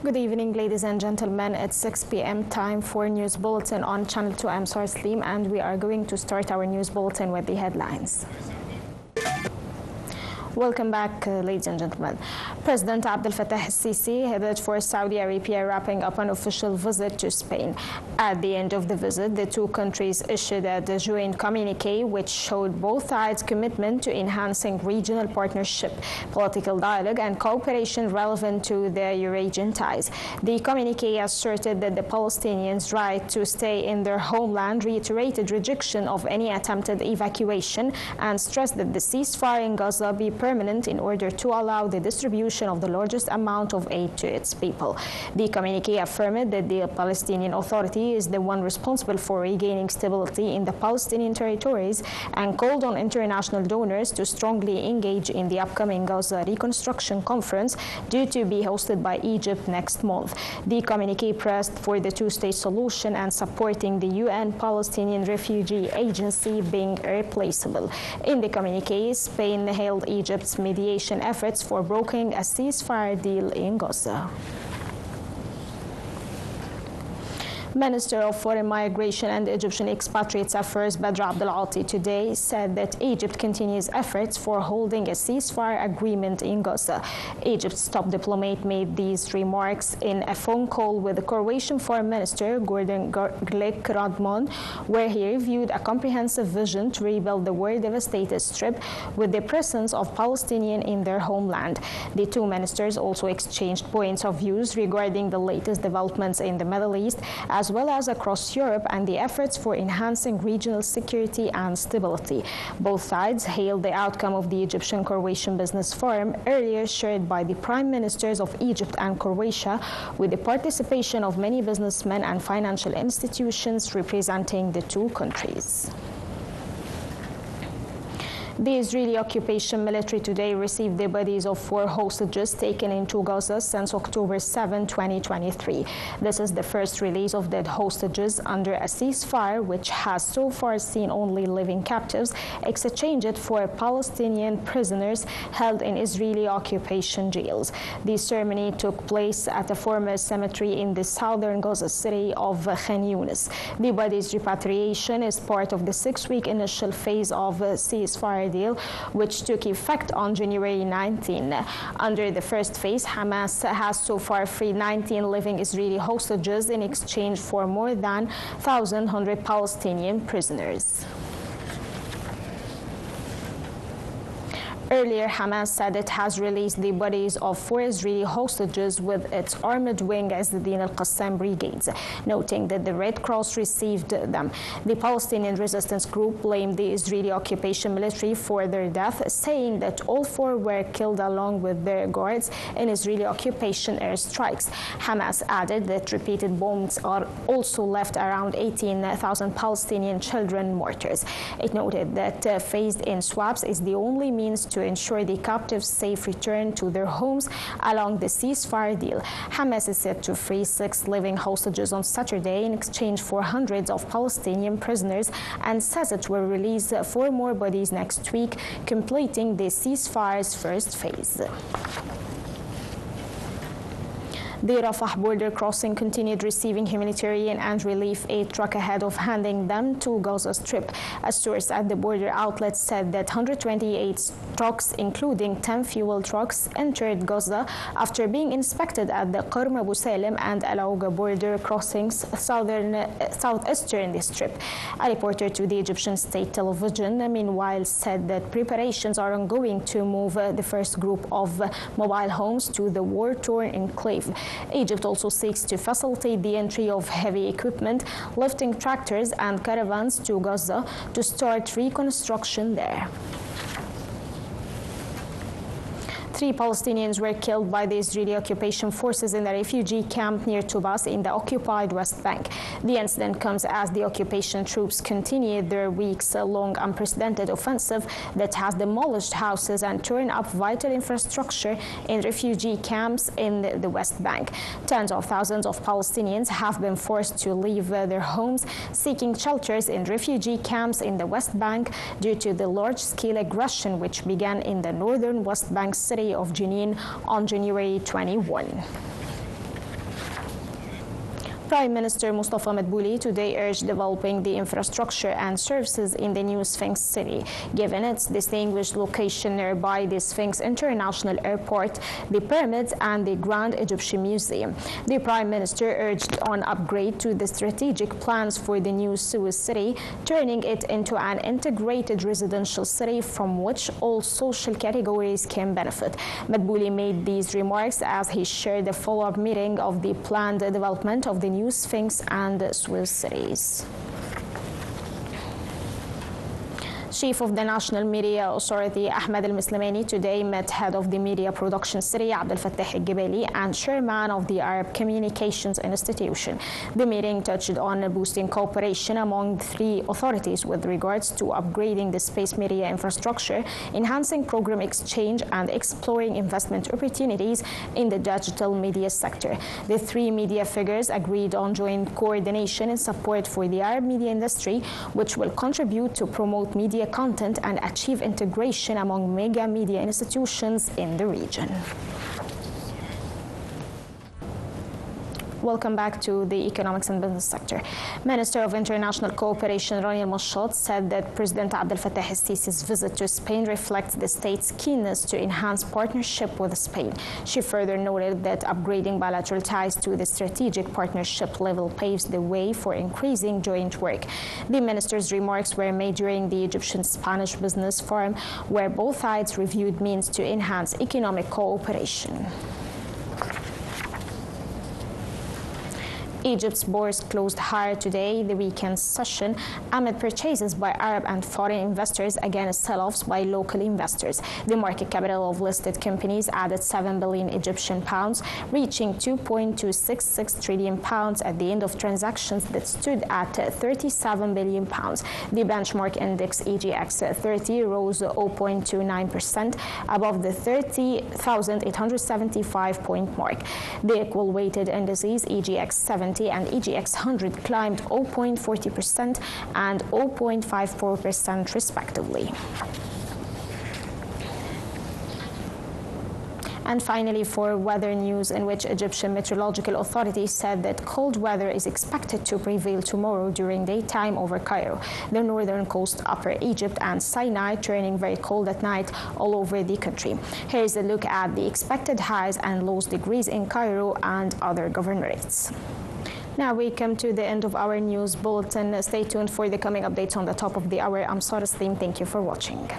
Good evening, ladies and gentlemen. It's 6 p.m. time for News Bulletin on Channel 2. I'm Sar Slim, and we are going to start our News Bulletin with the headlines. Welcome back, ladies and gentlemen. President Fattah al-Sisi headed for Saudi Arabia, wrapping up an official visit to Spain. At the end of the visit, the two countries issued a joint communique which showed both sides' commitment to enhancing regional partnership, political dialogue, and cooperation relevant to the Eurasian ties. The communique asserted that the Palestinians' right to stay in their homeland, reiterated rejection of any attempted evacuation, and stressed that the ceasefire in Gaza be permanent in order to allow the distribution of the largest amount of aid to its people. The communique affirmed that the Palestinian Authority is the one responsible for regaining stability in the Palestinian territories and called on international donors to strongly engage in the upcoming Gaza Reconstruction Conference due to be hosted by Egypt next month. The communique pressed for the two-state solution and supporting the UN Palestinian Refugee Agency being irreplaceable. In the communique, Spain hailed Egypt's mediation efforts for brokering a ceasefire deal in Gaza. Minister of Foreign Migration and Egyptian Expatriates Affairs Badr Abdel today said that Egypt continues efforts for holding a ceasefire agreement in Gaza. Egypt's top diplomat made these remarks in a phone call with the Croatian Foreign Minister Gordon Grlic Radman, where he reviewed a comprehensive vision to rebuild the war-devastated Strip with the presence of Palestinians in their homeland. The two ministers also exchanged points of views regarding the latest developments in the Middle East, as well as across Europe, and the efforts for enhancing regional security and stability. Both sides hailed the outcome of the Egyptian-Croatian Business Forum, earlier shared by the Prime Ministers of Egypt and Croatia, with the participation of many businessmen and financial institutions representing the two countries. The Israeli occupation military today received the bodies of 4 hostages taken into Gaza since October 7, 2023. This is the first release of dead hostages under a ceasefire, which has so far seen only living captives exchanged for Palestinian prisoners held in Israeli occupation jails. The ceremony took place at a former cemetery in the southern Gaza city of Khan Yunis. The bodies' repatriation is part of the 6-week initial phase of a ceasefire deal, which took effect on January 19. Under the first phase, Hamas has so far freed 19 living Israeli hostages in exchange for more than 1,100 Palestinian prisoners. Earlier, Hamas said it has released the bodies of 4 Israeli hostages with its armored wing Din al-Qassam brigades, noting that the Red Cross received them. The Palestinian resistance group blamed the Israeli occupation military for their death, saying that all 4 were killed along with their guards in Israeli occupation airstrikes. Hamas added that repeated bombs are also left around 18,000 Palestinian children martyrs. It noted that phased-in swaps is the only means to ensure the captives' safe return to their homes along the ceasefire deal. Hamas is said to free 6 living hostages on Saturday in exchange for hundreds of Palestinian prisoners, and says it will release 4 more bodies next week, completing the ceasefire's first phase. The Rafah border crossing continued receiving humanitarian and relief aid truck ahead of handing them to Gaza Strip. A source at the border outlet said that 128 trucks, including 10 fuel trucks, entered Gaza after being inspected at the Qarm Abu Salim and Al Auga border crossings southeastern the Strip. A reporter to the Egyptian state television, meanwhile, said that preparations are ongoing to move the first group of mobile homes to the war-torn enclave. Egypt also seeks to facilitate the entry of heavy equipment, lifting tractors and caravans to Gaza to start reconstruction there. 3 Palestinians were killed by the Israeli occupation forces in a refugee camp near Tubas in the occupied West Bank. The incident comes as the occupation troops continued their weeks-long unprecedented offensive that has demolished houses and torn up vital infrastructure in refugee camps in the West Bank. Tens of thousands of Palestinians have been forced to leave their homes, seeking shelters in refugee camps in the West Bank due to the large-scale aggression which began in the northern West Bank city of Jenin on January 21. Prime Minister Mustafa Madbouli today urged developing the infrastructure and services in the new Sphinx city, given its distinguished location nearby the Sphinx International Airport, the pyramids, and the Grand Egyptian Museum. The Prime Minister urged on upgrade to the strategic plans for the new Suez city, turning it into an integrated residential city from which all social categories can benefit. Madbouli made these remarks as he shared the follow-up meeting of the planned development of the new Sphinx and Suez cities. Chief of the National Media Authority Ahmed Al-Mislamani today met head of the media production city Abdelfattah Al-Gibali and chairman of the Arab Communications Institution. The meeting touched on boosting cooperation among the three authorities with regards to upgrading the space media infrastructure, enhancing program exchange, and exploring investment opportunities in the digital media sector. The three media figures agreed on joint coordination and support for the Arab media industry, which will contribute to promote media content and achieve integration among mega media institutions in the region. Welcome back to the economics and business sector. Minister of International Cooperation Rania Al-Mashat said that President Abdelfattah al-Sisi's visit to Spain reflects the state's keenness to enhance partnership with Spain. She further noted that upgrading bilateral ties to the strategic partnership level paves the way for increasing joint work. The minister's remarks were made during the Egyptian-Spanish Business Forum, where both sides reviewed means to enhance economic cooperation. Egypt's bourse closed higher today, the weekend session, amid purchases by Arab and foreign investors against sell-offs by local investors. The market capital of listed companies added 7 billion Egyptian pounds, reaching 2.266 trillion pounds at the end of transactions that stood at 37 billion pounds. The benchmark index EGX 30 rose 0.29% above the 30,875 point mark. The equal weighted indices EGX 70 and EGX 100 climbed 0.40% and 0.54% respectively. And finally, for weather news, in which Egyptian Meteorological Authority said that cold weather is expected to prevail tomorrow during daytime over Cairo, the northern coast, Upper Egypt, and Sinai, turning very cold at night all over the country. Here's a look at the expected highs and lows degrees in Cairo and other governorates. Now we come to the end of our news bulletin. Stay tuned for the coming updates on the top of the hour. I'm Sarah Slim. Thank you for watching.